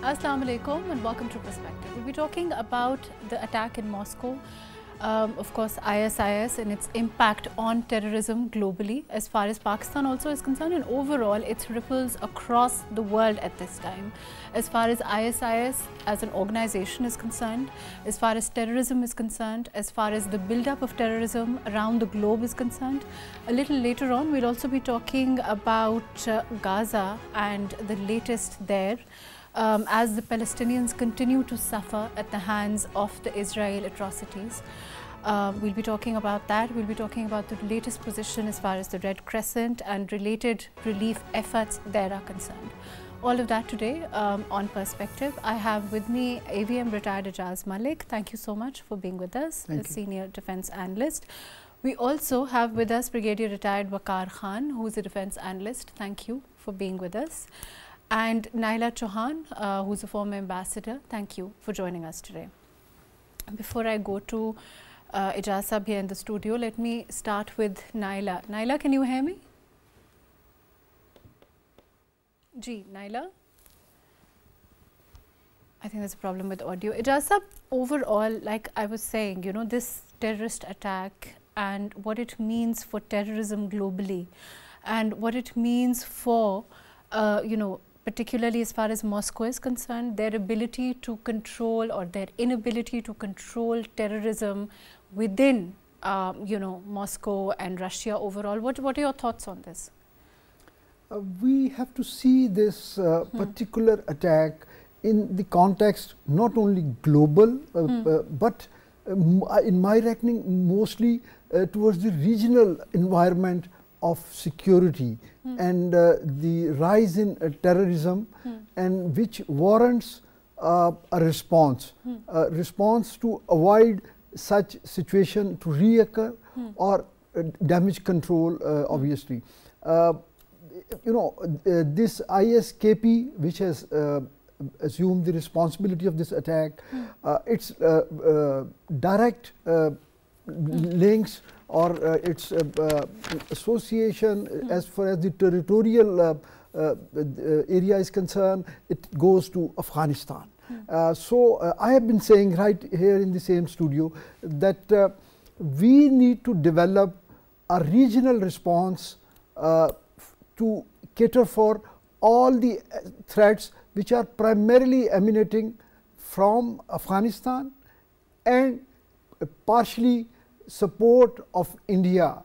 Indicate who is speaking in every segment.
Speaker 1: Assalamu alaikum and welcome to Perspective. We'll be talking about the attack in Moscow, of course ISIS and its impact on terrorism globally as far as Pakistan also is concerned, and overall its ripples across the world at this time. As far as ISIS as an organization is concerned, as far as terrorism is concerned, as far as the build-up of terrorism around the globe is concerned. A little later on we'll also be talking about Gaza and the latest there. As the Palestinians continue to suffer at the hands of the Israel atrocities. We'll be talking about that. We'll be talking about the latest position as far as the Red Crescent and related relief efforts there are concerned. All of that today on Perspective. I have with me AVM retired Ijaz Malik. Thank you so much for being with us, a senior defense analyst. We also have with us Brigadier retired Waqar Khan, who is a defense analyst. Thank you for being with us. And Naila Chauhan, who's a former ambassador. Thank you for joining us today. Before I go to Ijaz Sahab here in the studio, let me start with Naila. Naila, can you hear me? Ji, Naila? I think there's a problem with audio. Ijaz Sahab, overall, like I was saying, you know, this terrorist attack and what it means for terrorism globally and what it means for, you know, particularly as far as Moscow is concerned, their ability to control or their inability to control terrorism within, you know, Moscow and Russia overall. What are your thoughts on this?
Speaker 2: We have to see this particular attack in the context not only global, but in my reckoning mostly towards the regional environment of security and the rise in terrorism and which warrants a response to avoid such situation to reoccur or damage control obviously. You know, this ISKP which has assumed the responsibility of this attack, its direct links or its association as far as the territorial area is concerned, it goes to Afghanistan. So I have been saying right here in the same studio that we need to develop a regional response to cater for all the threats which are primarily emanating from Afghanistan and partially support of India,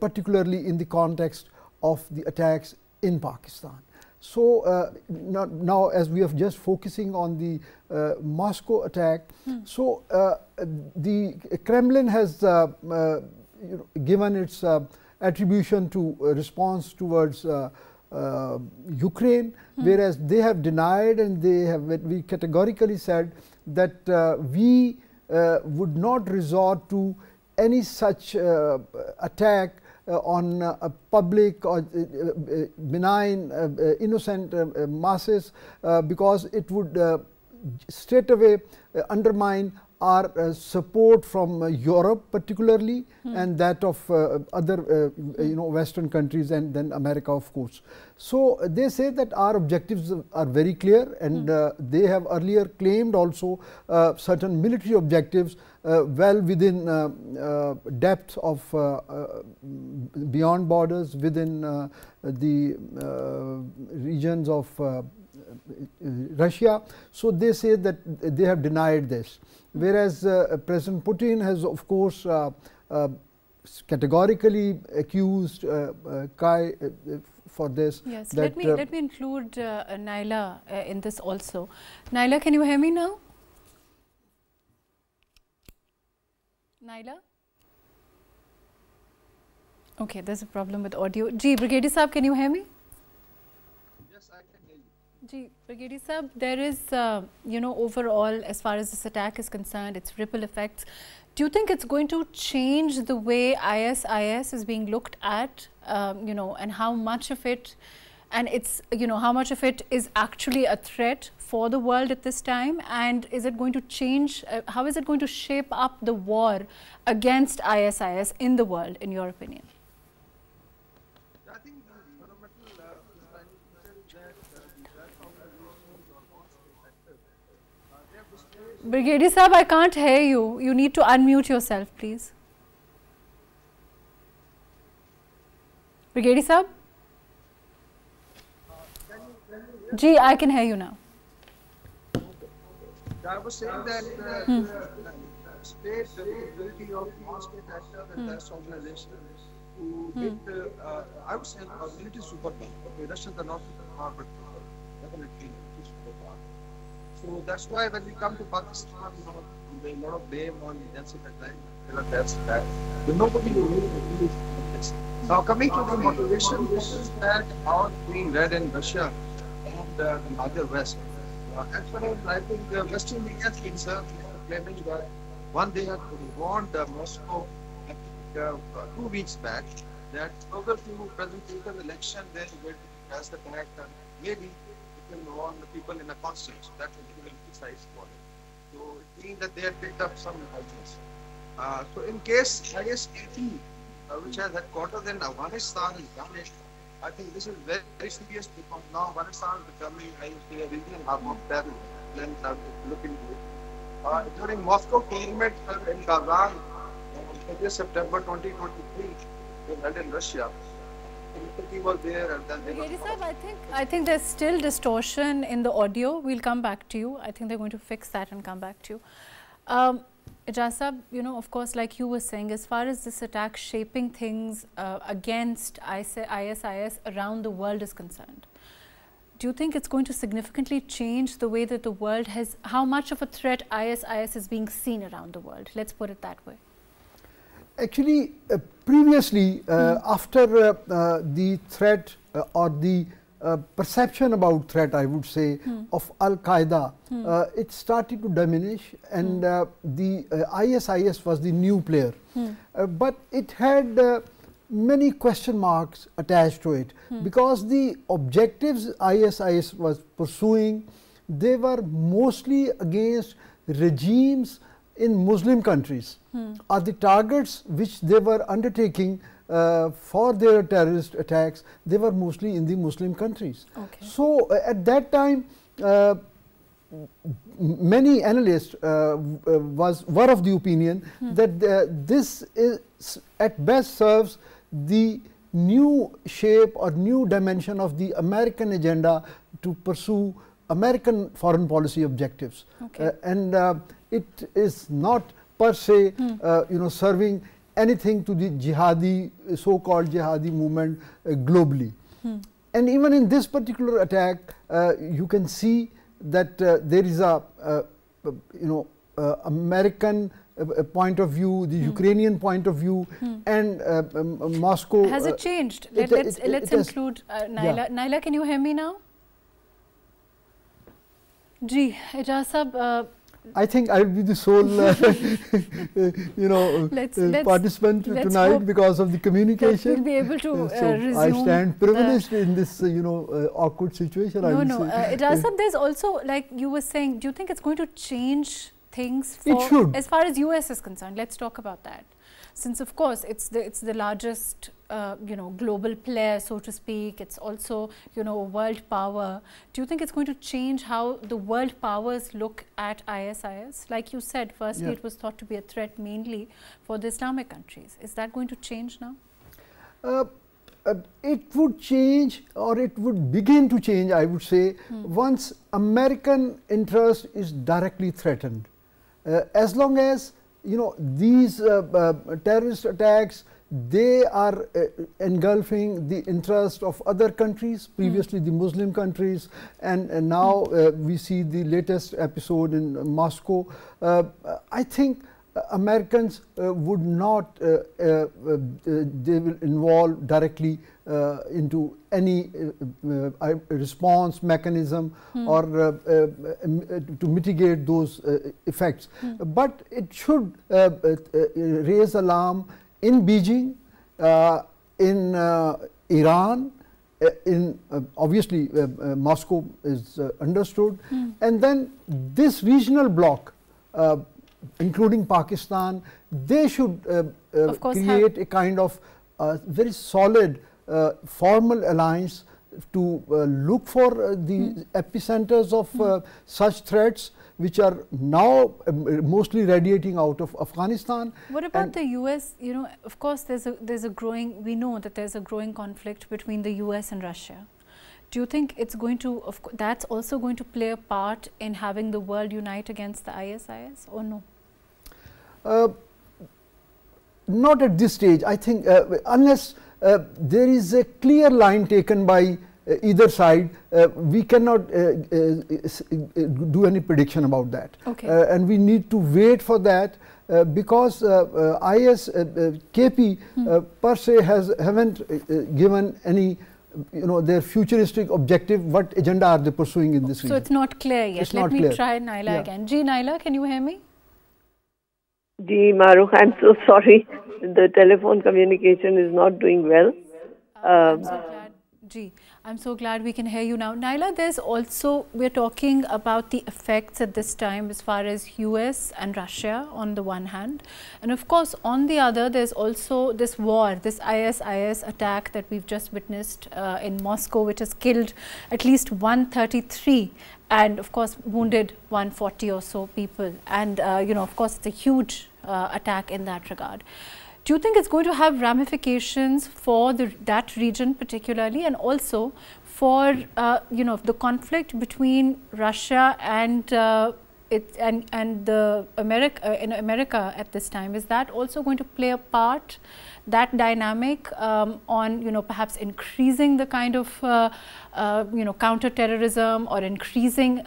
Speaker 2: particularly in the context of the attacks in Pakistan. So now as we are just focusing on the Moscow attack, so the Kremlin has given its attribution to response towards Ukraine, whereas they have denied and they have we categorically said that we would not resort to any such attack on public or benign innocent masses because it would straight away undermine our support from Europe particularly and that of other you know, Western countries and then America of course. So they say that our objectives are very clear and they have earlier claimed also certain military objectives well within depth of beyond borders within the regions of Russia. So they say that they have denied this, whereas President Putin has of course categorically accused Kai for this.
Speaker 1: Yes, let me include Naila in this also. Naila, can you hear me now? Naila? Okay, there's a problem with audio. Ji, Brigadier Sahab, can you hear me?
Speaker 3: Yes, I can hear you.
Speaker 1: Ji, Brigadier Sahab, there is, you know, overall, as far as this attack is concerned, its ripple effects. Do you think it's going to change the way ISIS is being looked at, you know, and how much of it, and it's, you know, how much of it is actually a threat for the world at this time, and is it going to change, how is it going to shape up the war against ISIS in the world, in your opinion?
Speaker 3: I think the fundamental that the Iraq organization or Moscow at
Speaker 1: Brigadier Saab, I can't hear you. You need to unmute yourself, please. Brigadier Saab? Ji, I can hear you now.
Speaker 3: I was saying that state ability of non-state actors and terrorist organizations to hit, I would say, a military superpower. Okay, Russians are not superpower, but definitely superpower. So that's why when we come to Pakistan, there's a lot of blame on Nancy Pelosi. But nobody will really agree with this. Now coming to the motivation, this is that our being read in Russia and the larger West. As far as I think the Western media is concerned, claiming that one day warned Moscow 2 weeks back that closer to presidential election they will pass the attack and maybe it will warn the people in a constant. So that will be precise for it. So it means that they have picked up some intelligence. So in case IS-18, which has headquarters in Afghanistan, is damaged, I think this is very, very serious because now Afghanistan is becoming, I would say, a regional hub of terror. Then look into it. During Moscow climate in Kazan, on 30th September 2023, they held in Russia. He was there and then they
Speaker 1: Brigadier Saab, I think there's still distortion in the audio. We'll come back to you. I think they're going to fix that and come back to you. Ijaz Saab, you know, of course, like you were saying, as far as this attack shaping things against ISIS around the world is concerned, do you think it's going to significantly change the way that the world has, how much of a threat ISIS is being seen around the world? Let's put it that way.
Speaker 2: Actually, previously, after the threat or the perception about threat, I would say, of Al-Qaeda, it started to diminish, and the ISIS was the new player. But it had many question marks attached to it, because the objectives ISIS was pursuing, they were mostly against regimes in Muslim countries, are the targets which they were undertaking for their terrorist attacks. They were mostly in the Muslim countries. Okay. So at that time, many analysts were of the opinion that this is at best serves the new shape or new dimension of the American agenda to pursue American foreign policy objectives. Okay. And it is not per se serving anything to the jihadi, so-called jihadi movement globally. And even in this particular attack, you can see that there is a American point of view, the Ukrainian point of view, and Moscow.
Speaker 1: Has it changed? Let's include Naila. Yeah. Naila, can you hear me now? Ji, Ijaz Saab,
Speaker 2: I think I will be the sole, participant tonight because of the communication.
Speaker 1: We'll be able to resume.
Speaker 2: I stand privileged in this, awkward situation.
Speaker 1: No. Ijaz Saab, there's also, like you were saying, do you think it's going to change things for,
Speaker 2: it should.
Speaker 1: As far as US is concerned? Let's talk about that. Since of course it's the largest global player, so to speak. It's also a world power. Do you think it's going to change how the world powers look at ISIS? Like you said, firstly it was thought to be a threat mainly for the Islamic countries. Is that going to change now?
Speaker 2: It would change, or it would begin to change, I would say, once American interest is directly threatened. As long as these terrorist attacks, they are engulfing the interest of other countries, previously the Muslim countries, and now we see the latest episode in Moscow. I think Americans would not, they will involve directly into any response mechanism or to mitigate those effects. But it should raise alarm in Beijing, in Iran, in obviously Moscow is understood, and then this regional bloc, including Pakistan, they should create a kind of very solid formal alliance to look for the epicenters of such threats, which are now mostly radiating out of Afghanistan.
Speaker 1: What about the US? You know, of course, there's a growing. We know that there's a growing conflict between the US and Russia. Do you think it's going to? That's also going to play a part in having the world unite against the ISIS, or no?
Speaker 2: Not at this stage. I think unless there is a clear line taken by either side, we cannot do any prediction about that.
Speaker 1: Okay.
Speaker 2: And we need to wait for that because IS, KP per se haven't given any, their futuristic objective, what agenda are they pursuing in this region.
Speaker 1: So it's not clear yet. Let me try Naila again. Ji, Naila, can you hear me?
Speaker 4: Ji, Marukh, I'm so sorry. The telephone communication is not doing well.
Speaker 1: I'm so glad. Ji, I'm so glad we can hear you now. Naila, there's also, we're talking about the effects at this time as far as US and Russia on the one hand. And of course, on the other, there's also this war, this ISIS attack that we've just witnessed in Moscow, which has killed at least 133 and of course wounded 140 or so people. And of course, it's a huge attack in that regard. Do you think it's going to have ramifications for that region particularly, and also for the conflict between Russia and the America at this time? Is that also going to play a part, that dynamic on perhaps increasing the kind of counter-terrorism or increasing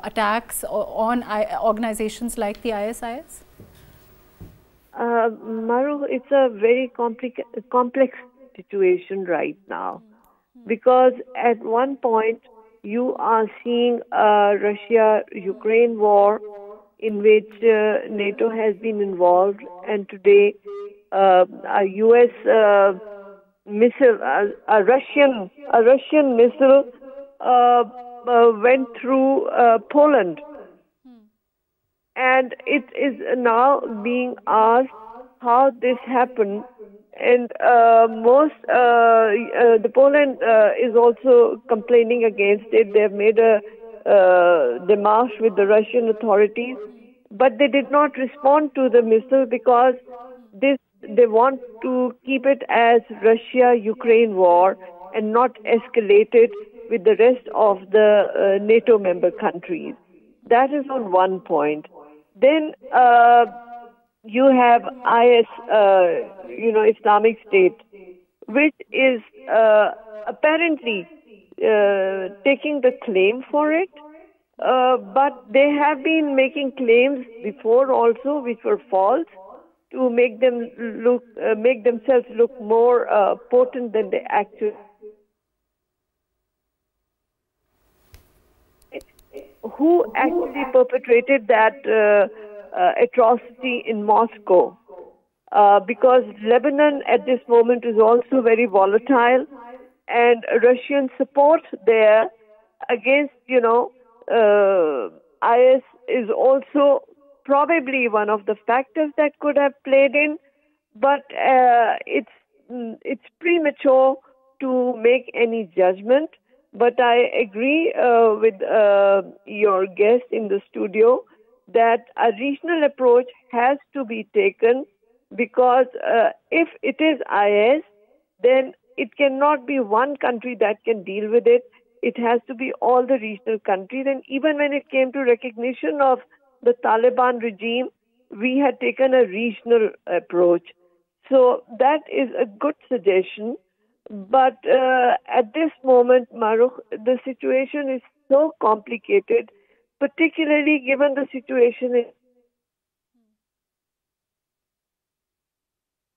Speaker 1: attacks on organizations like the ISIS?
Speaker 4: Marukh, it's a very complex situation right now, because at one point you are seeing a Russia-Ukraine war in which NATO has been involved, and today a US missile, a Russian missile went through Poland. And it is now being asked how this happened, and the Poland is also complaining against it. They have made a démarche with the Russian authorities, but they did not respond to the missile because they want to keep it as Russia-Ukraine war and not escalate it with the rest of the NATO member countries. That is on one point. Then you have IS, Islamic State, which is apparently taking the claim for it, but they have been making claims before also, which were false, to make themselves look more potent than they actually. Who actually perpetrated that atrocity in Moscow? Because Lebanon at this moment is also very volatile, and Russian support there against, IS is also probably one of the factors that could have played in, but it's premature to make any judgment. But I agree with your guest in the studio that a regional approach has to be taken, because if it is IS, then it cannot be one country that can deal with it. It has to be all the regional countries. And even when it came to recognition of the Taliban regime, we had taken a regional approach. So that is a good suggestion. But at this moment, Marukh, the situation is so complicated, particularly given the situation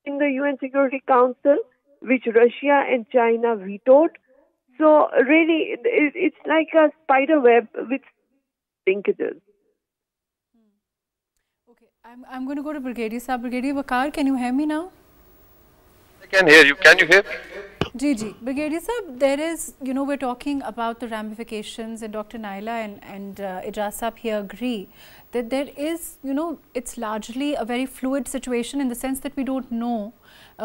Speaker 4: in the UN Security Council, which Russia and China vetoed. So really, it's like a spider web with linkages.
Speaker 1: Okay, I'm going to go to Brigadier Saab. Brigadier Waqar, can you hear me now?
Speaker 5: I can hear you. Can you hear me?
Speaker 1: Gigi, Brigadier Sahab, there is, you know, we're talking about the ramifications, and Dr. Naila and Ijaz Sahab here agree that there is, you know, it's largely a very fluid situation in the sense that we don't know,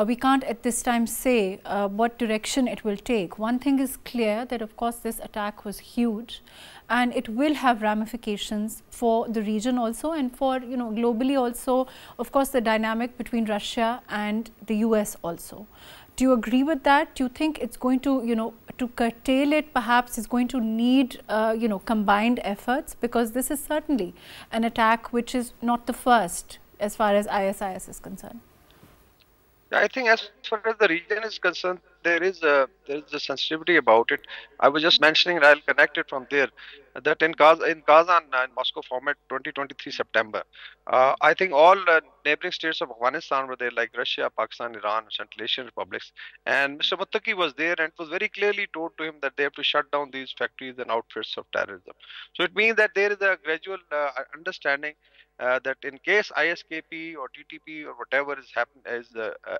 Speaker 1: we can't at this time say what direction it will take. One thing is clear, that of course this attack was huge and it will have ramifications for the region also, and for, you know, globally also, of course the dynamic between Russia and the US also. Do you agree with that? Do you think it's going to, you know, to curtail it perhaps is going to need, you know, combined efforts, because this is certainly an attack which is not the first as far as ISIS is concerned?
Speaker 3: I think as far as the region is concerned, there is a sensitivity about it. I was just mentioning, and I'll connect it from there, that in Kazan and Moscow format 2023 September, I think all neighboring states of Afghanistan were there, like Russia, Pakistan, Iran, Central Asian republics. And Mr. Muttaqi was there, and it was very clearly told to him that they have to shut down these factories and outfits of terrorism. So it means that there is a gradual understanding that in case ISKP or TTP or whatever is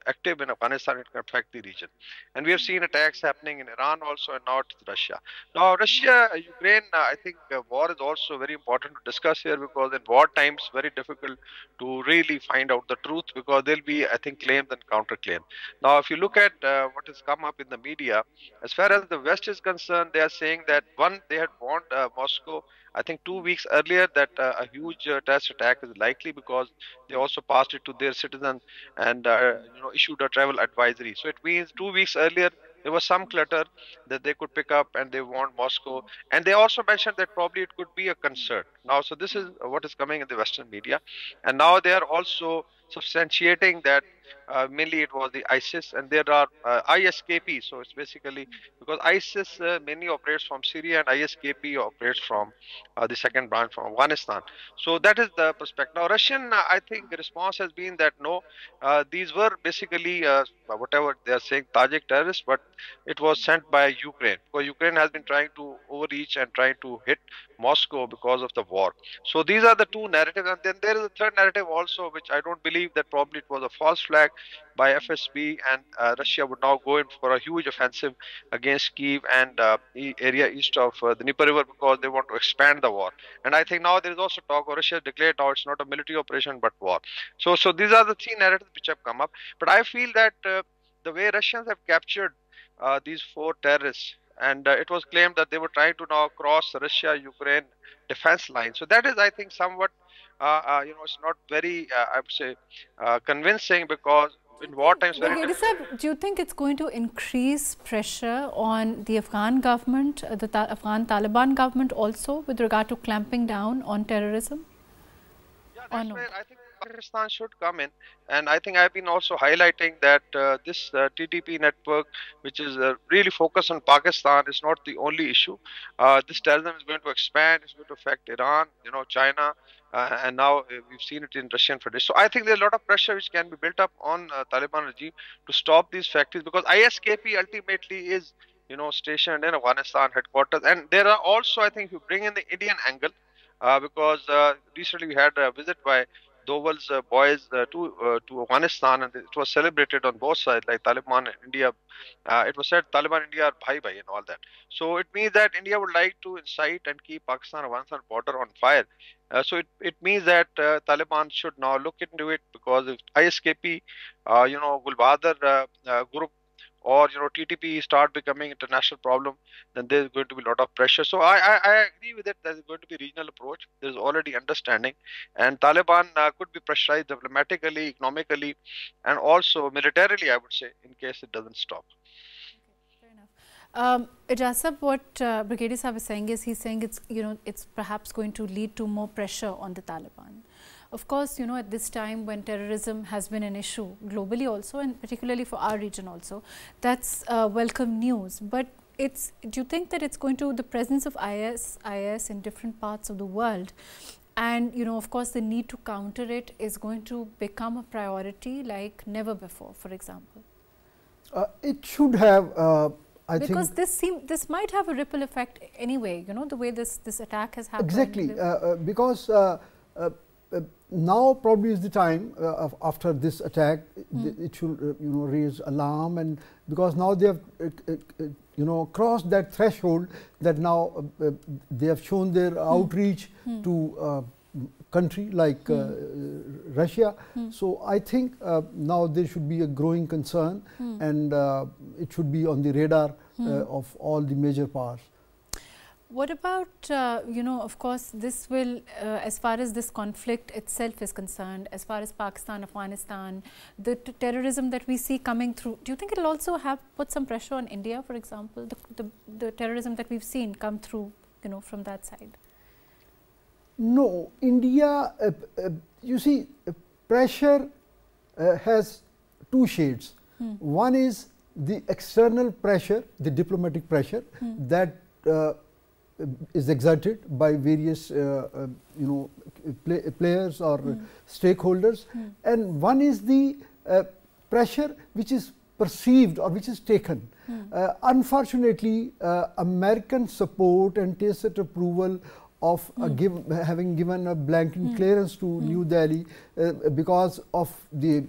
Speaker 3: active in Afghanistan, it can affect the region. And we have seen attacks happening in Iran also, and now it's Russia. Now, Russia, Ukraine, I think war is also very important to discuss here, because in war times, very difficult to really find out the truth, because there'll be, I think, claims and counterclaims. Now, if you look at what has come up in the media, as far as the West is concerned, they are saying that one, they had warned Moscow, I think 2 weeks earlier, that a huge terrorist attack is likely, because they also passed it to their citizens and you know, issued a travel advisory. So it means 2 weeks earlier there was some clutter that they could pick up, and they warned Moscow. And they also mentioned that probably it could be a concert. Now, so this is what is coming in the Western media, and now they are also substantiating that mainly it was the ISIS, and there are ISKP. So it's basically because ISIS mainly operates from Syria, and ISKP operates from the second branch from Afghanistan. So that is the perspective. Now, Russian, I think the response has been that no, these were basically whatever they are saying, Tajik terrorists, but it was sent by Ukraine, because Ukraine has been trying to overreach and trying to hit Moscow because of the war. So these are the two narratives, and then there is a third narrative also, which I don't believe, that probably it was a false flag by FSB, and Russia would now go in for a huge offensive against Kyiv and area east of the Dnieper River, because they want to expand the war. And I think now there is also talk, or Russia declared now it's not a military operation but war. So these are the three narratives which have come up. But I feel that the way Russians have captured these 4 terrorists, and it was claimed that they were trying to now cross Russia-Ukraine defense line. So that is, I think, somewhat, you know, it's not very, I would say, convincing, because in war times.
Speaker 1: Brigadier Sahab, do you think it's going to increase pressure on the Afghan government, the Afghan Taliban government also, with regard to clamping down on terrorism?
Speaker 3: Yeah, that's where I think Pakistan should come in, and I think I've been also highlighting that this TTP network, which is really focused on Pakistan, is not the only issue. This terrorism is going to expand, it's going to affect Iran, you know, China, and now we've seen it in Russian Federation. So I think there's a lot of pressure which can be built up on Taliban regime to stop these factories, because ISKP ultimately is, you know, stationed in Afghanistan headquarters. And there are also, I think, if you bring in the Indian angle, because recently we had a visit by Doval's boys to Afghanistan, and it was celebrated on both sides, like Taliban and India. It was said Taliban India are bhai bhai and all that. So it means that India would like to incite and keep Pakistan-Afghanistan border on fire. So it means that Taliban should now look into it, because if ISKP, you know, Gulbadir group, or, you know, TTP start becoming international problem, then there's going to be a lot of pressure. So I agree with it. There's going to be regional approach. There's already understanding, and Taliban could be pressurized diplomatically, economically, and also militarily, I would say, in case it doesn't stop.
Speaker 1: Okay, fair enough. Ijaz Sahab, what Brigadier Sahab is saying is, he's saying it's, you know, it's perhaps going to lead to more pressure on the Taliban. Of course, you know, at this time when terrorism has been an issue globally also, and particularly for our region also, that's welcome news. But it's, do you think that it's going to, the presence of IS in different parts of the world, and, you know, of course, the need to counter it is going to become a priority like never before, for example?
Speaker 2: It should have, I think,
Speaker 1: because this might have a ripple effect anyway, you know, the way this attack has happened.
Speaker 2: Exactly, because now probably is the time after this attack, it should raise alarm, and because now they have crossed that threshold, that now they have shown their outreach to country like Russia. So I think now there should be a growing concern, and it should be on the radar of all the major powers.
Speaker 1: What about, of course, this will, as far as this conflict itself is concerned, as far as Pakistan, Afghanistan, the terrorism that we see coming through, do you think it will also have put some pressure on India, for example, the terrorism that we've seen come through, from that side?
Speaker 2: No, India, you see, pressure has two shades. One is the external pressure, the diplomatic pressure that is exerted by various players or stakeholders, and one is the pressure which is perceived or which is taken. Unfortunately, American support and tacit approval of having given a blanket clearance to New Delhi because of the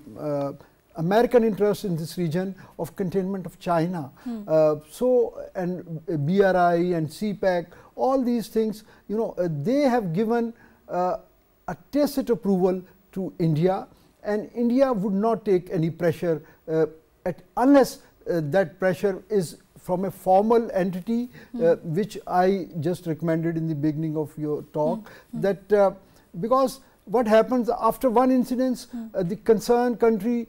Speaker 2: American interest in this region of containment of China. And BRI and CPEC, all these things, they have given a tacit approval to India, and India would not take any pressure unless that pressure is from a formal entity, which I just recommended in the beginning of your talk, that because what happens after one incident, the concerned country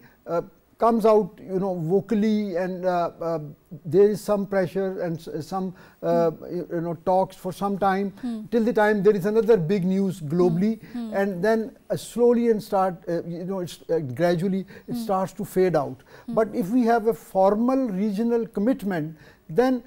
Speaker 2: comes out vocally, and there is some pressure and some talks for some time, till the time there is another big news globally, and then slowly and gradually it starts to fade out. But if we have a formal regional commitment, then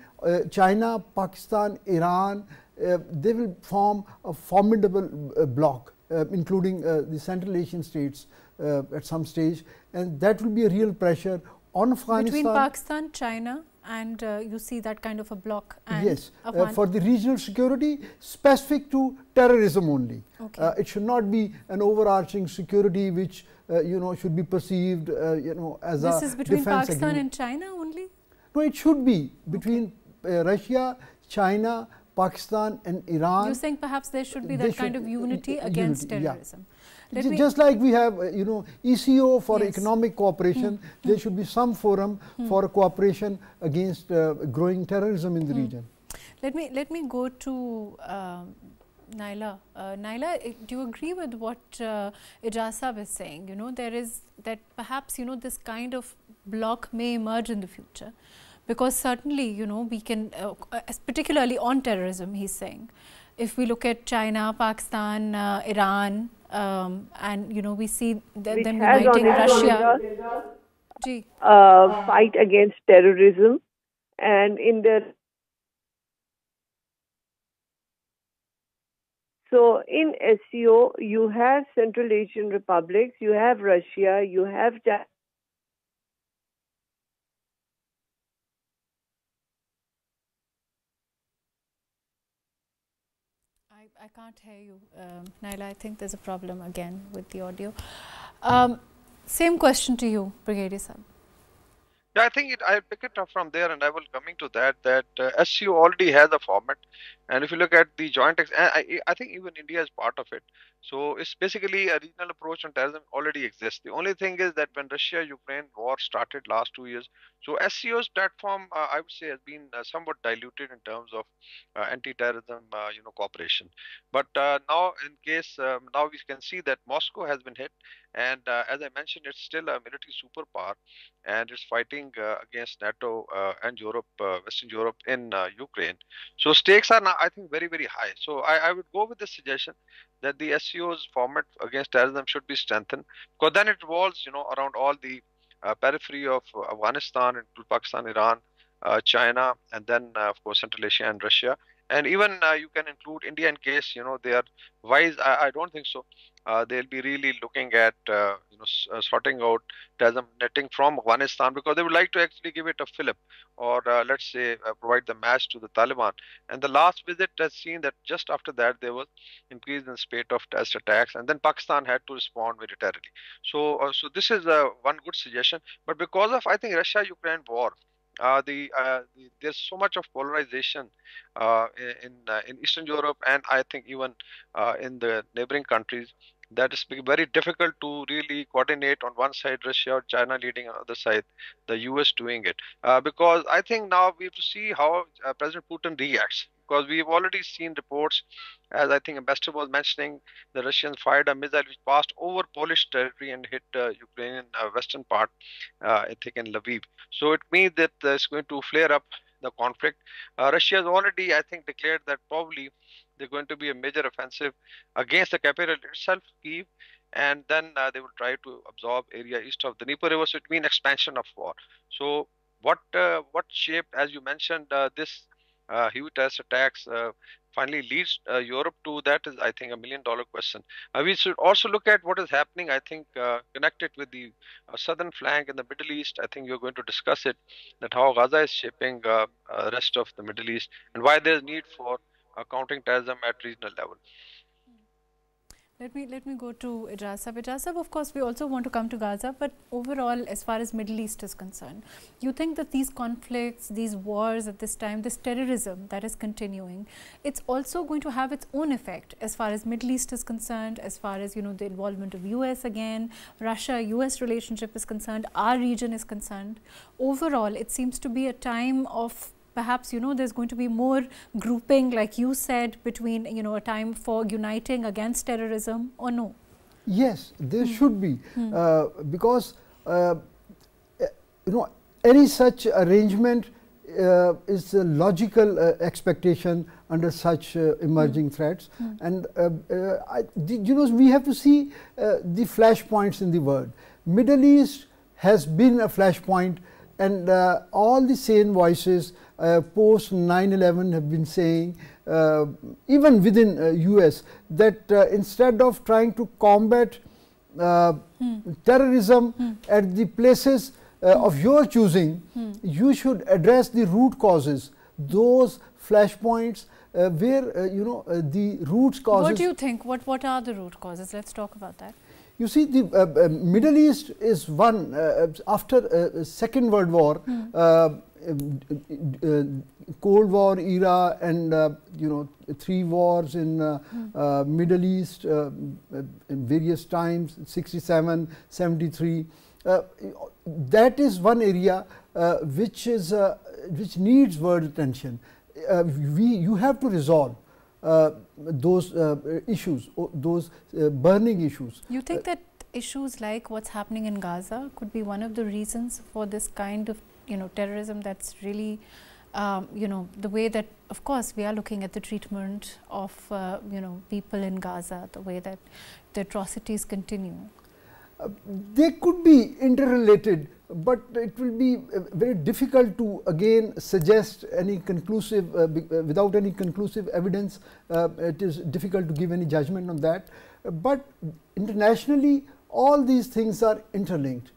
Speaker 2: China, Pakistan, Iran, they will form a formidable bloc, including the Central Asian states at some stage, and that will be a real pressure on Afghanistan.
Speaker 1: Between Pakistan, China, and you see that kind of a bloc. And
Speaker 2: yes, for the regional security specific to terrorism only.
Speaker 1: Okay.
Speaker 2: It should not be an overarching security which should be perceived as
Speaker 1: this
Speaker 2: a
Speaker 1: is between
Speaker 2: defense
Speaker 1: Pakistan
Speaker 2: agreement.
Speaker 1: and China only?
Speaker 2: No, it should be between Russia, China, Pakistan and Iran.
Speaker 1: You're saying perhaps there should be that kind of unity against terrorism.
Speaker 2: Yeah. Just like we have ECO for economic cooperation, there should be some forum for cooperation against growing terrorism in the region.
Speaker 1: Let me go to Naila. Naila, do you agree with what Ijaz Sahab is saying? There is that perhaps this kind of bloc may emerge in the future, because certainly we can, particularly on terrorism, he's saying, if we look at China, Pakistan, Iran, and we see them uniting Russia.
Speaker 4: Fight against terrorism, and in the so in SCO you have Central Asian republics, you have Russia, you have China.
Speaker 1: I can't hear you, Naila. I think there's a problem again with the audio. Same question to you, Brigadier Sahab.
Speaker 3: Yeah, I think I'll pick it up from there, and I will coming to that SCO already has a format, and if you look at the joint, I think even India is part of it. So it's basically a regional approach on terrorism already exists. The only thing is that when Russia-Ukraine war started last 2 years, so SCO's platform, I would say, has been somewhat diluted in terms of anti-terrorism, cooperation. But now, in case now we can see that Moscow has been hit, and as I mentioned, it's still a military superpower, and it's fighting against NATO and Europe, Western Europe in Ukraine. So stakes are now, I think, very, very high. So I would go with the suggestion that the SCO's format against terrorism should be strengthened, because then it revolves, around all the periphery of Afghanistan, into Pakistan, Iran, China, and then of course Central Asia and Russia. And even you can include India in case they are wise. I don't think so. they'll be really looking at sorting out terrorism netting from Afghanistan, because they would like to actually give it a fillip, or let's say provide the match to the Taliban. And the last visit has seen that just after that there was increase in spate of terrorist attacks, and then Pakistan had to respond militarily. So this is one good suggestion. But because of, I think, Russia-Ukraine war, there's so much of polarization in Eastern Europe, and I think even in the neighboring countries, that is very difficult to really coordinate. On one side Russia or China leading, on the other side the US doing it, because I think now we have to see how President Putin reacts, because we've already seen reports, as I think Ambassador was mentioning, the Russians fired a missile which passed over Polish territory and hit Ukrainian western part, I think in Lviv. So it means that it's going to flare up the conflict. Russia has already, I think, declared that probably there's going to be a major offensive against the capital itself, Kyiv, and then they will try to absorb area east of the Dnieper River. So it means expansion of war. So what shape, as you mentioned, this huge terrorist attacks finally leads Europe to, that is, I think, $1 million question. We should also look at what is happening, I think, connected with the southern flank in the Middle East. I think you're going to discuss it, that how Gaza is shaping rest of the Middle East, and why there's need for countering terrorism at regional level.
Speaker 1: Let me go to Ijaz. Ijaz, of course, we also want to come to Gaza, but overall, as far as Middle East is concerned, you think that these conflicts, these wars at this time, this terrorism that is continuing, it's also going to have its own effect as far as Middle East is concerned, as far as, you know, the involvement of US again, Russia-US relationship is concerned, our region is concerned. Overall, it seems to be a time of, perhaps, you know, there's going to be more grouping, like you said, between, you know, a time for uniting against terrorism, or no?
Speaker 2: Yes, there should be, because, you know, any such arrangement is a logical expectation under such emerging threats. And, you know, we have to see the flashpoints in the world. Middle East has been a flashpoint, and all the sane voices post 9/11 have been saying, even within US, that instead of trying to combat terrorism at the places of your choosing, you should address the root causes, those flashpoints where you know the root causes.
Speaker 1: What do you think? What are the root causes? Let's talk about that.
Speaker 2: You see, the Middle East is one, after Second World War, Cold War era, and you know, 3 wars in Middle East in various times, 67, 73. That is one area which needs world attention. You have to resolve those issues, those burning issues.
Speaker 1: You think that issues like what's happening in Gaza could be one of the reasons for this kind of, you know, terrorism that's really, you know, the way that, of course, we are looking at the treatment of, you know, people in Gaza, the way that the atrocities continue?
Speaker 2: They could be interrelated, but it will be very difficult to again suggest any conclusive, without any conclusive evidence. It is difficult to give any judgment on that. But internationally, all these things are interlinked,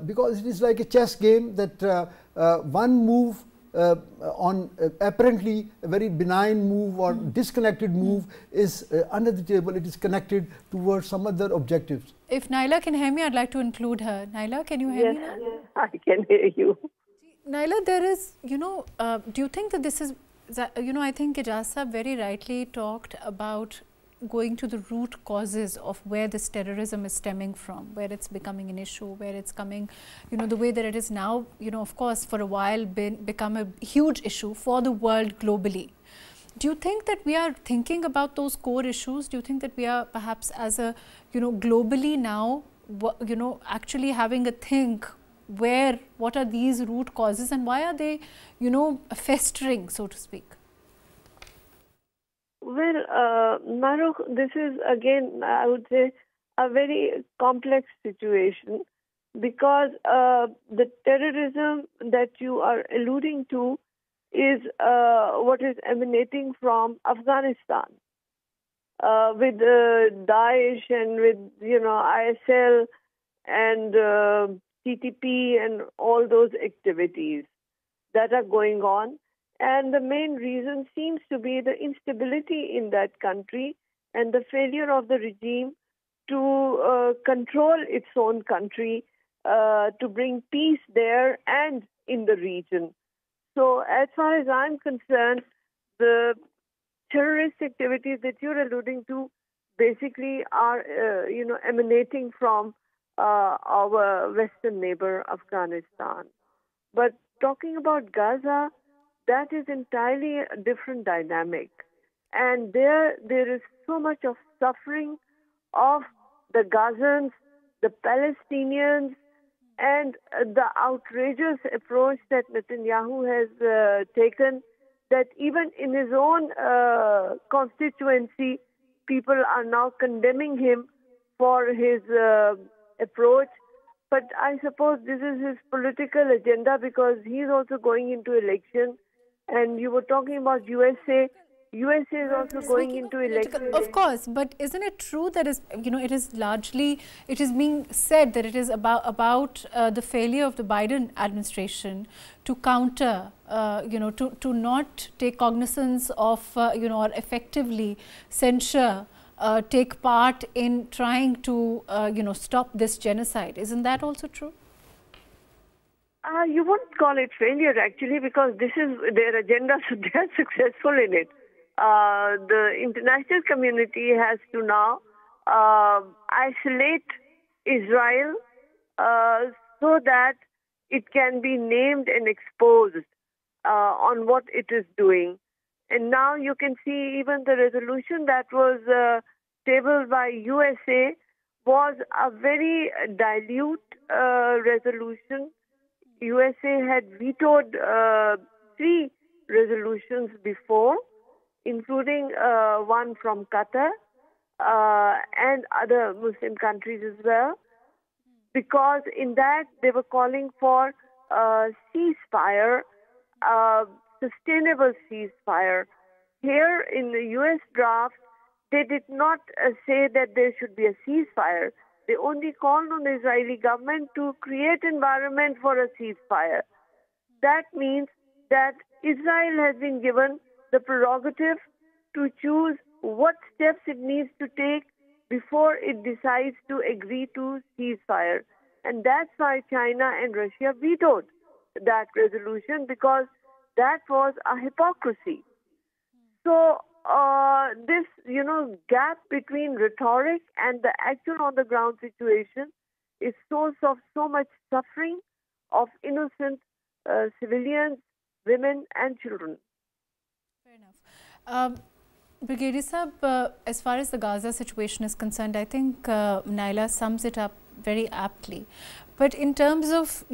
Speaker 2: because it is like a chess game that one move on apparently a very benign move or disconnected move is under the table, it is connected towards some other objectives.
Speaker 1: If Naila can hear me, I'd like to include her. Naila, can you hear me now?
Speaker 4: Yes, I can hear you.
Speaker 1: Naila, there is, you know, do you think that this is, you know, I think Ijaz Sahab very rightly talked about going to the root causes of where this terrorism is stemming from, where it's becoming an issue, where it's coming, you know, the way that it is now, you know, of course, for a while become a huge issue for the world globally. Do you think that we are thinking about those core issues? Do you think that we are perhaps as a, you know, globally now, you know, actually having a think where, what are these root causes and why are they, you know, festering, so to speak?
Speaker 4: Well, Maruk, this is again, I would say, a very complex situation, because the terrorism that you are alluding to is what is emanating from Afghanistan. with Daesh and with ISL and TTP and all those activities that are going on. And the main reason seems to be the instability in that country and the failure of the regime to control its own country, to bring peace there and in the region. So as far as I'm concerned, the terrorist activities that you're alluding to basically are, emanating from our western neighbor, Afghanistan. But talking about Gaza, that is entirely a different dynamic. And there is so much of suffering of the Gazans, the Palestinians, and the outrageous approach that Netanyahu has taken, that even in his own constituency, people are now condemning him for his approach. But I suppose this is his political agenda because he's also going into election. And you were talking about USA. USA is also going into election.
Speaker 1: Of course, but isn't it true that it is largely, it is being said that it is about the failure of the Biden administration to counter, to not take cognizance of, or effectively censure, take part in trying to, stop this genocide. Isn't that also true?
Speaker 4: You wouldn't call it failure actually, because this is their agenda, so they are successful in it. The international community has to now isolate Israel so that it can be named and exposed on what it is doing. And now you can see even the resolution that was tabled by USA was a very dilute resolution. USA had vetoed 3 resolutions before, including one from Qatar and other Muslim countries as well, because in that they were calling for a ceasefire, sustainable ceasefire. Here in the US draft, they did not say that there should be a ceasefire. They only called on the Israeli government to create environment for a ceasefire. That means that Israel has been given the prerogative to choose what steps it needs to take before it decides to agree to ceasefire. And that's why China and Russia vetoed that resolution, because that was a hypocrisy. So this, gap between rhetoric and the actual on-the-ground situation is source of so much suffering of innocent civilians, women and children.
Speaker 1: Fair enough. Brigadier Saab, as far as the Gaza situation is concerned, I think Naila sums it up very aptly. But in terms of,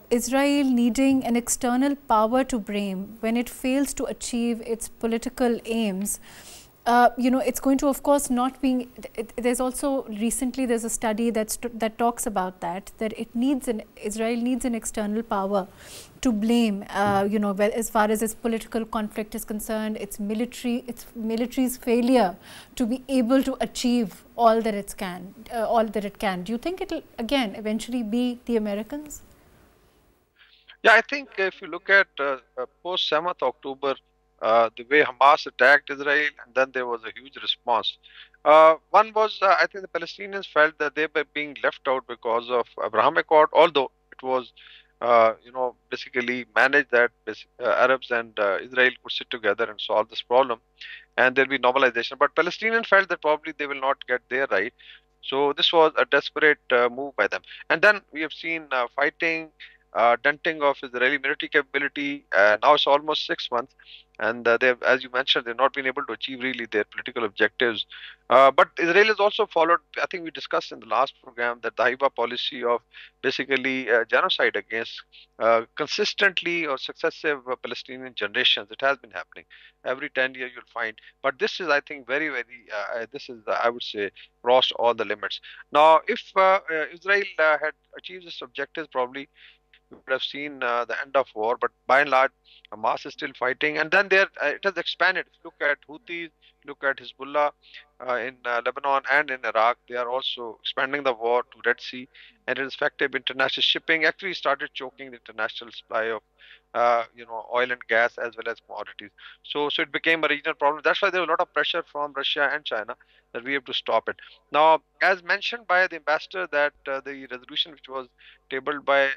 Speaker 1: Israel needing an external power to blame when it fails to achieve its political aims, it's going to, of course, not being. There's also recently there's a study that talks about that Israel needs an external power to blame, as far as its political conflict is concerned, its military's failure to be able to achieve all that it can. Do you think it'll again eventually be the Americans?
Speaker 3: Yeah, I think if you look at post 7th October, the way Hamas attacked Israel, and then there was a huge response. One was, I think the Palestinians felt that they were being left out because of Abraham Accord, although it was, basically managed that Arabs and Israel could sit together and solve this problem, and there'll be normalization. But Palestinians felt that probably they will not get their right. So this was a desperate move by them. And then we have seen fighting, denting of Israeli military capability. Now it's almost 6 months, and they've, as you mentioned, they've not been able to achieve really their political objectives. But Israel has also followed, I think we discussed in the last program, that the Haifa policy of basically genocide against consistently or successive Palestinian generations. It has been happening every 10 years, you'll find. But this is, I think, very, very, this is, I would say, crossed all the limits. Now, if Israel had achieved its objectives, probably we would have seen the end of war, but by and large, Hamas is still fighting. And then it has expanded. If you look at Houthis, look at Hezbollah in Lebanon and in Iraq, they are also expanding the war to Red Sea, and it is effective. International shipping actually started choking the international supply of oil and gas as well as commodities. So it became a regional problem. That's why there was a lot of pressure from Russia and China that we have to stop it. Now, as mentioned by the ambassador, that the resolution which was tabled by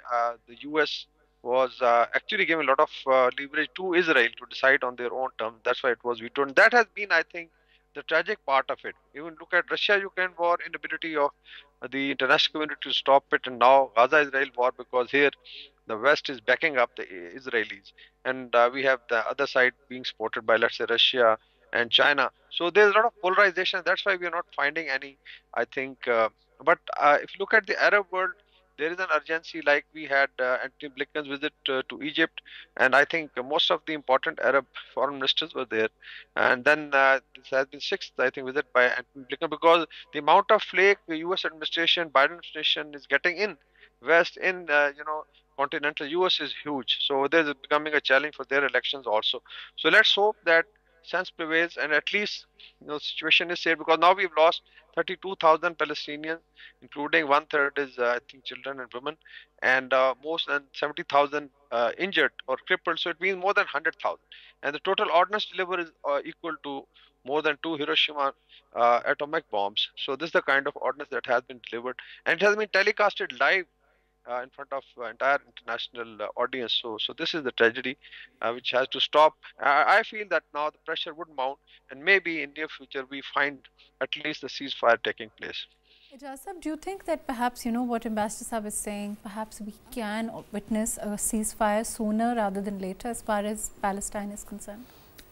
Speaker 3: the US was actually giving a lot of leverage to Israel to decide on their own terms. That's why it was vetoed. And that has been, I think, the tragic part of it. Even look at Russia-Ukraine war, inability of the international community to stop it, and now Gaza-Israel war, because here the West is backing up the Israelis, and we have the other side being supported by, let's say, Russia and China. So there's a lot of polarization. That's why we are not finding any, I think. But if you look at the Arab world, there is an urgency, like we had Antony Blinken's visit to Egypt, and I think most of the important Arab foreign ministers were there. And then this has been sixth, I think, visit by Antony Blinken, because the amount of flake the U.S. administration, Biden administration is getting in West, in continental US is huge. So there's becoming a challenge for their elections also. So let's hope that sense prevails, and at least situation is safe, because now we've lost 32,000 Palestinians, including 1/3 is I think children and women, and more than 70,000 injured or crippled. So it means more than 100,000, and the total ordnance delivered is equal to more than 2 Hiroshima atomic bombs. So this is the kind of ordnance that has been delivered, and it has been telecasted live in front of entire international audience. So this is the tragedy which has to stop. I feel that now the pressure would mount, and maybe in near future we find at least the ceasefire taking place.
Speaker 1: Ijaz Sahab, do you think that perhaps, what Ambassador Saab is saying, perhaps we can witness a ceasefire sooner rather than later as far as Palestine is concerned?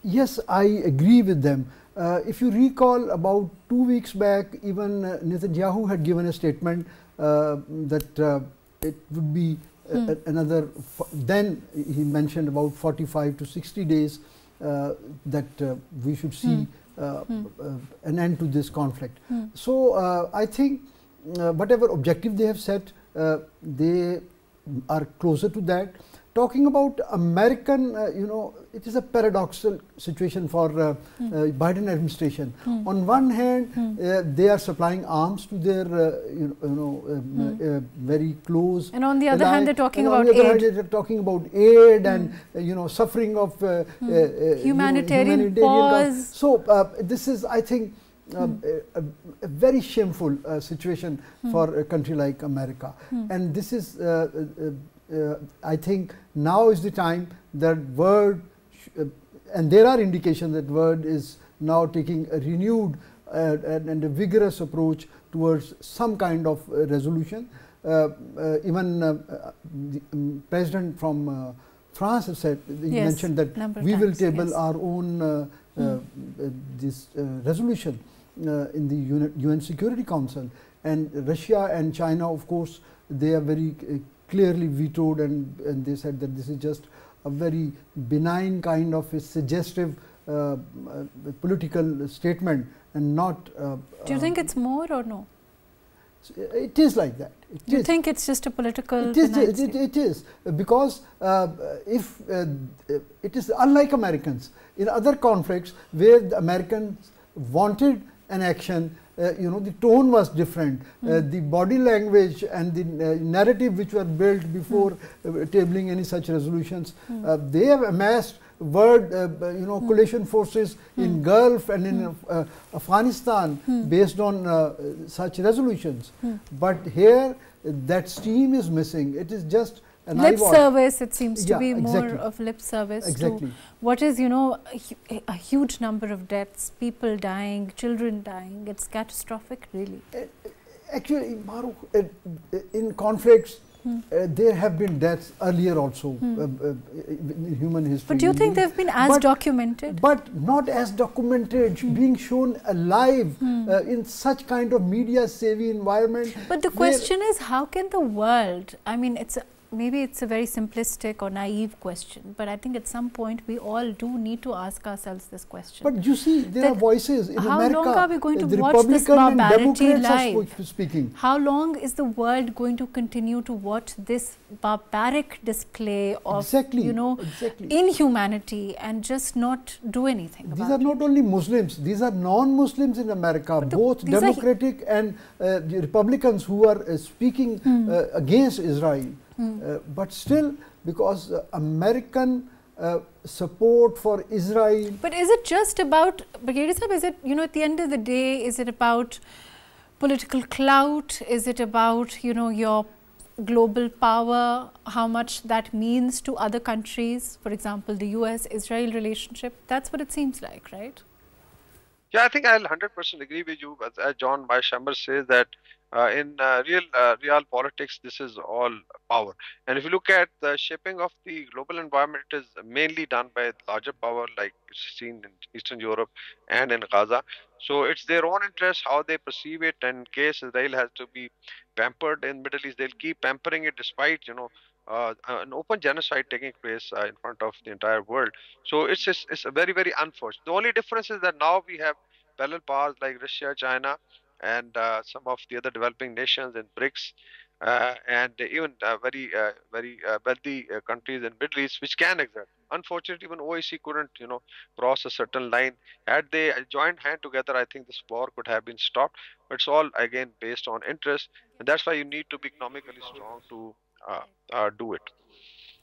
Speaker 2: Yes, I agree with them. If you recall, about 2 weeks back, even Netanyahu had given a statement that it would be another, then he mentioned about 45 to 60 days that we should see an end to this conflict. So I think whatever objective they have set, they are closer to that. Talking about American, it is a paradoxical situation for Biden administration. On one hand, they are supplying arms to their, very close.
Speaker 1: And on the other hand, they're talking about aid.
Speaker 2: They're talking about aid and suffering of
Speaker 1: humanitarian pause.
Speaker 2: So this is, I think, a very shameful situation for a country like America, and this is. I think now is the time that world, and there are indications that world is now taking a renewed and a vigorous approach towards some kind of resolution. Even the president from France has said, he mentioned that we will table our own this resolution in the UN Security Council, and Russia and China, of course, they are very clearly vetoed, and they said that this is just a very benign kind of a suggestive political statement, and not.
Speaker 1: Do you think it's more or no?
Speaker 2: It is like that.
Speaker 1: You think it's just a political?
Speaker 2: It is because if it is unlike Americans in other conflicts where the Americans wanted an action. The tone was different, the body language and the narrative which were built before tabling any such resolutions. They have amassed world, coalition forces in Gulf and in Afghanistan based on such resolutions. But here, that steam is missing. It is just an
Speaker 1: lip service. It seems to be more of lip service
Speaker 2: to
Speaker 1: what is, a huge number of deaths, people dying, children dying. It's catastrophic, really.
Speaker 2: Actually, Mahrukh, in conflicts, there have been deaths earlier also in human history.
Speaker 1: But do you think they've been as documented?
Speaker 2: But not as documented, being shown alive in such kind of media-savvy environment.
Speaker 1: But the question is, how can the world, I mean, maybe it's a very simplistic or naive question, but I think at some point we all do need to ask ourselves this question.
Speaker 2: But you see, there are voices in
Speaker 1: how
Speaker 2: America.
Speaker 1: How long are we going to
Speaker 2: the
Speaker 1: watch
Speaker 2: Republican
Speaker 1: this barbarity
Speaker 2: and Democrats
Speaker 1: live?
Speaker 2: are speaking.
Speaker 1: How long is the world going to continue to watch this barbaric display of, you know, inhumanity and just not do anything about it?
Speaker 2: These are not only Muslims, these are non-Muslims in America, both Democratic and the Republicans who are speaking against Israel. But still, because American support for Israel.
Speaker 1: But is it just about, Brigadier Sahib, is it, you know, at the end of the day, is it about political clout? Is it about, you know, your global power, how much that means to other countries? For example, the US-Israel relationship. That's what it seems like, right?
Speaker 3: Yeah, I think I'll 100% agree with you. But as John Weishammer says that in real politics, this is all power. And if you look at the shaping of the global environment, it is mainly done by larger power, like seen in Eastern Europe and in Gaza. So it's their own interest how they perceive it. And in case Israel has to be pampered in Middle East, they'll keep pampering it despite, you know, an open genocide taking place in front of the entire world. So it's a very, very unfortunate. The only difference is that now we have parallel powers like Russia, China, and some of the other developing nations in BRICS, and even very wealthy countries in Middle East, which can exert. Unfortunately, even OIC couldn't, you know, cross a certain line. Had they joined hand together, I think this war could have been stopped. But it's all again based on interest, and that's why you need to be economically strong to do it.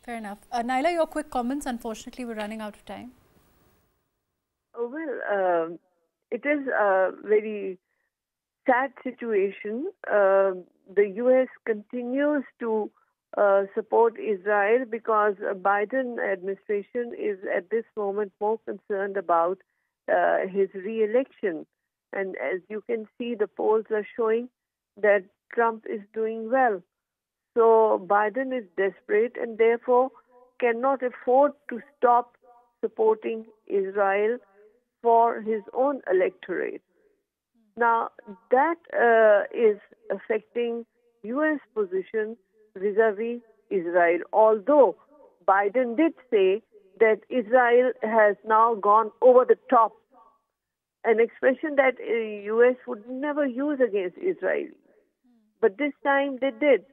Speaker 1: Fair enough. Naila, your quick comments. Unfortunately, we're running out of time.
Speaker 4: Well, it is a very sad situation. The US continues to support Israel because Biden administration is at this moment more concerned about his re-election. And as you can see, the polls are showing that Trump is doing well. So Biden is desperate and therefore cannot afford to stop supporting Israel for his own electorate. Now, that is affecting U.S. position vis-a-vis Israel, although Biden did say that Israel has now gone over the top, an expression that U.S. would never use against Israel. But this time they did.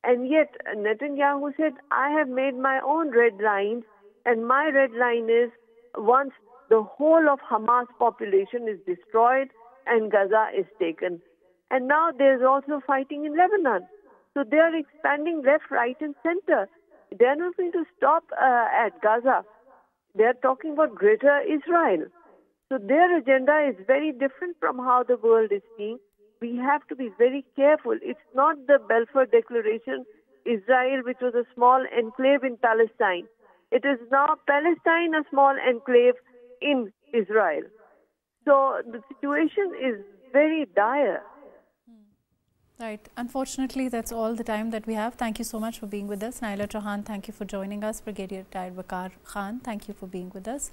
Speaker 4: And yet Netanyahu said, I have made my own red lines, and my red line is once the whole of Hamas population is destroyed and Gaza is taken. And now there's also fighting in Lebanon. So they are expanding left, right, and center. They're not going to stop at Gaza. They're talking about greater Israel. So their agenda is very different from how the world is seeing. We have to be very careful. It's not the Balfour Declaration, Israel, which was a small enclave in Palestine. It is now Palestine, a small enclave in Israel. So the situation is very dire.
Speaker 1: Right. Unfortunately, that's all the time that we have. Thank you so much for being with us. Naila Chauhan, thank you for joining us. Brigadier Retired Waqar Khan, thank you for being with us.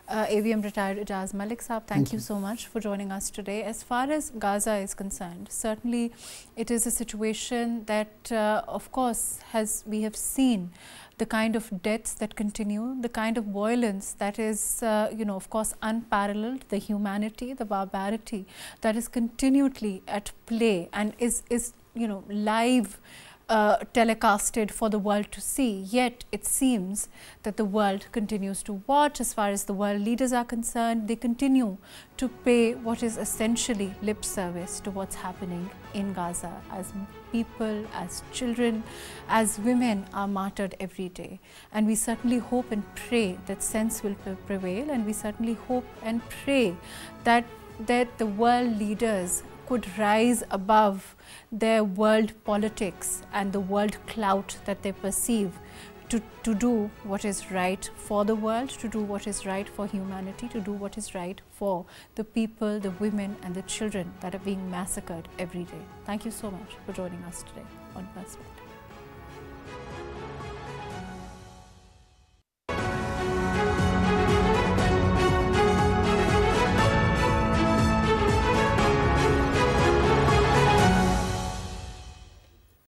Speaker 1: AVM Retired Ijaz Malik Saab, thank you so much for joining us today. As far as Gaza is concerned, certainly it is a situation that, of course, we have seen the kind of deaths that continue, the kind of violence that is, of course, unparalleled, the humanity, the barbarity that is continually at play and is live telecasted for the world to see. Yet it seems that the world continues to watch. As far as the world leaders are concerned, they continue to pay what is essentially lip service to what's happening in Gaza, as people, as children, as women are martyred every day. And we certainly hope and pray that sense will prevail, and we certainly hope and pray that the world leaders could rise above their world politics and the world clout that they perceive to do what is right for the world, to do what is right for humanity, to do what is right for the people, the women and the children that are being massacred every day. Thank you so much for joining us today on Perspective.